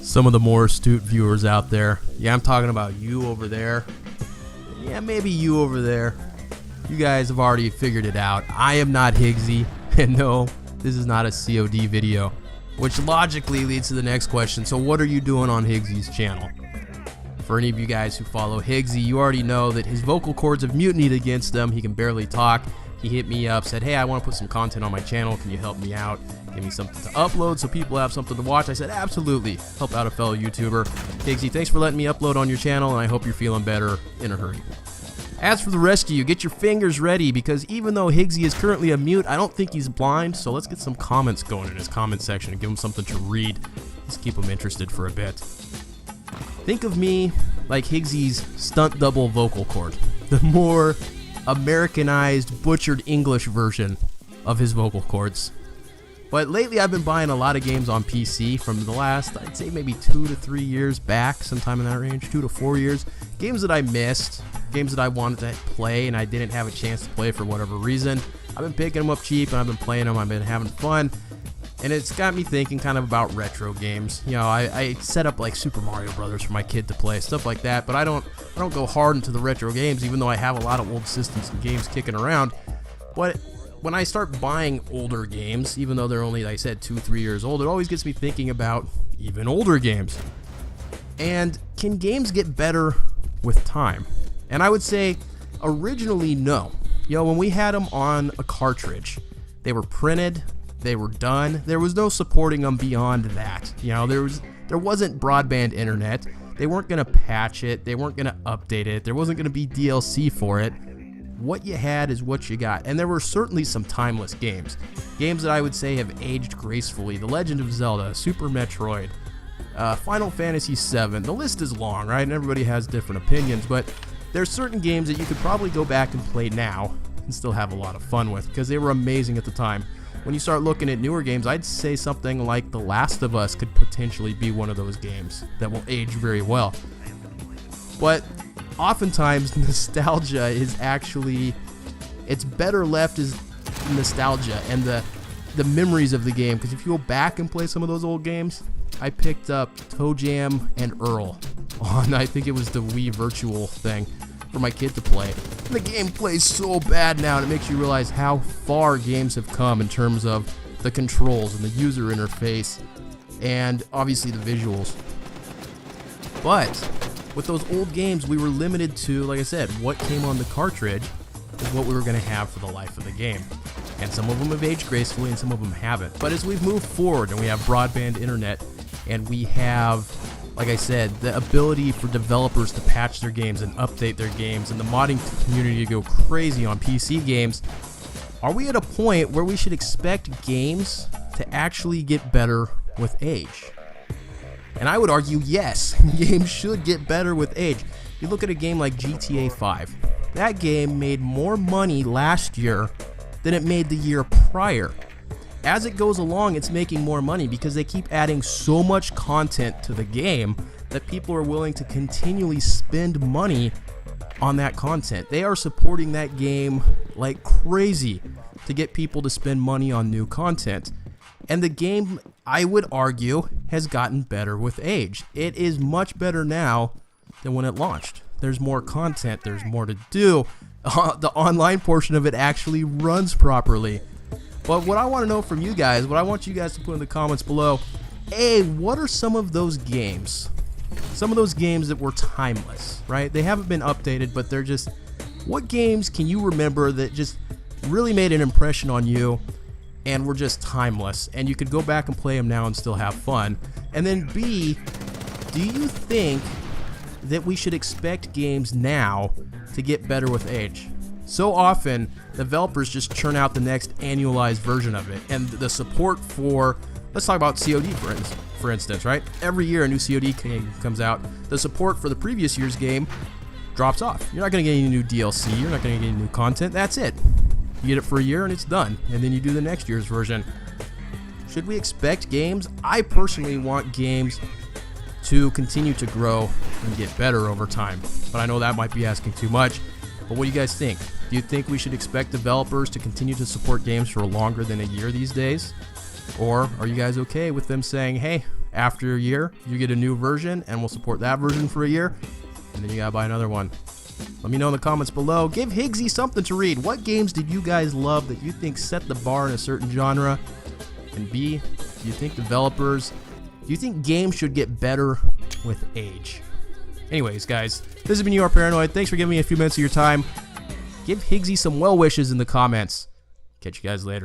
Some of the more astute viewers out there, yeah, I'm talking about you over there, yeah, maybe you over there, you guys have already figured it out. I am not Higgsy, and no, this is not a COD video, which logically leads to the next question. So what are you doing on Higgsy's channel? For any of you guys who follow Higgsy, you already know that his vocal cords have mutinied against him. He can barely talk. He hit me up, said, hey, I want to put some content on my channel. Can you help me out? Give me something to upload so people have something to watch. I said, absolutely. Help out a fellow YouTuber. Higgsy, thanks for letting me upload on your channel, and I hope you're feeling better in a hurry. As for the rest of you, get your fingers ready, because even though Higgsy is currently a mute, I don't think he's blind, so let's get some comments going in his comment section and give him something to read. Let's keep him interested for a bit. Think of me like Higgsy's stunt double vocal cord, the more Americanized, butchered English version of his vocal cords. But lately I've been buying a lot of games on PC from the last, I'd say maybe 2 to 3 years back, sometime in that range, 2 to 4 years. Games that I missed, games that I wanted to play and I didn't have a chance to play for whatever reason. I've been picking them up cheap and I've been playing them, I've been having fun. And it's got me thinking kind of about retro games. You know, I set up like Super Mario Brothers for my kid to play, stuff like that, but I don't go hard into the retro games, even though I have a lot of old systems and games kicking around. But when I start buying older games, even though they're only, like I said, 2-3 years old, it always gets me thinking about even older games. And can games get better with time? And I would say originally no. You know, when we had them on a cartridge, they were printed, they were done. There was no supporting them beyond that. You know, there wasn't broadband internet. They weren't going to patch it. They weren't going to update it. There wasn't going to be DLC for it. What you had is what you got. And there were certainly some timeless games. Games that I would say have aged gracefully. The Legend of Zelda, Super Metroid, Final Fantasy VII. The list is long, right? And everybody has different opinions. But there's certain games that you could probably go back and play now and still have a lot of fun with, because they were amazing at the time. When you start looking at newer games, I'd say something like The Last of Us could potentially be one of those games that will age very well. But oftentimes nostalgia is actually, it's better left as nostalgia and the memories of the game. Because if you go back and play some of those old games, I picked up Toe Jam and Earl on, I think it was the Wii Virtual thing, for my kid to play. And the game plays so bad now, and it makes you realize how far games have come in terms of the controls and the user interface and obviously the visuals. But with those old games, we were limited to, like I said, what came on the cartridge is what we were going to have for the life of the game. And some of them have aged gracefully and some of them haven't. But as we've moved forward and we have broadband internet and we have, like I said, the ability for developers to patch their games and update their games and the modding community to go crazy on PC games, are we at a point where we should expect games to actually get better with age? And I would argue yes, games should get better with age. You look at a game like GTA 5. That game made more money last year than it made the year prior. As it goes along, it's making more money because they keep adding so much content to the game that people are willing to continually spend money on that content. They are supporting that game like crazy to get people to spend money on new content. And the game, I would argue, has gotten better with age. It is much better now than when it launched. There's more content, there's more to do. The online portion of it actually runs properly. But what I want to know from you guys, what I want you guys to put in the comments below, what are some of those games? Some of those games that were timeless, right? They haven't been updated, but they're just, what games can you remember that just really made an impression on you and were just timeless, and you could go back and play them now and still have fun? And then B, do you think that we should expect games now to get better with age? So often, developers just churn out the next annualized version of it, and the support for, let's talk about COD for instance, right? Every year a new COD game comes out, the support for the previous year's game drops off. You're not going to get any new DLC, you're not going to get any new content, that's it. You get it for a year and it's done, and then you do the next year's version. Should we expect games? I personally want games to continue to grow and get better over time, but I know that might be asking too much. But what do you guys think? Do you think we should expect developers to continue to support games for longer than a year these days? Or are you guys okay with them saying, hey, after a year, you get a new version and we'll support that version for a year, and then you gotta buy another one? Let me know in the comments below. Give Higgsy something to read. What games did you guys love that you think set the bar in a certain genre? And B, do you think games should get better with age? Anyways, guys, this has been You Are Paranoid. Thanks for giving me a few minutes of your time. Give Higgsy some well wishes in the comments. Catch you guys later.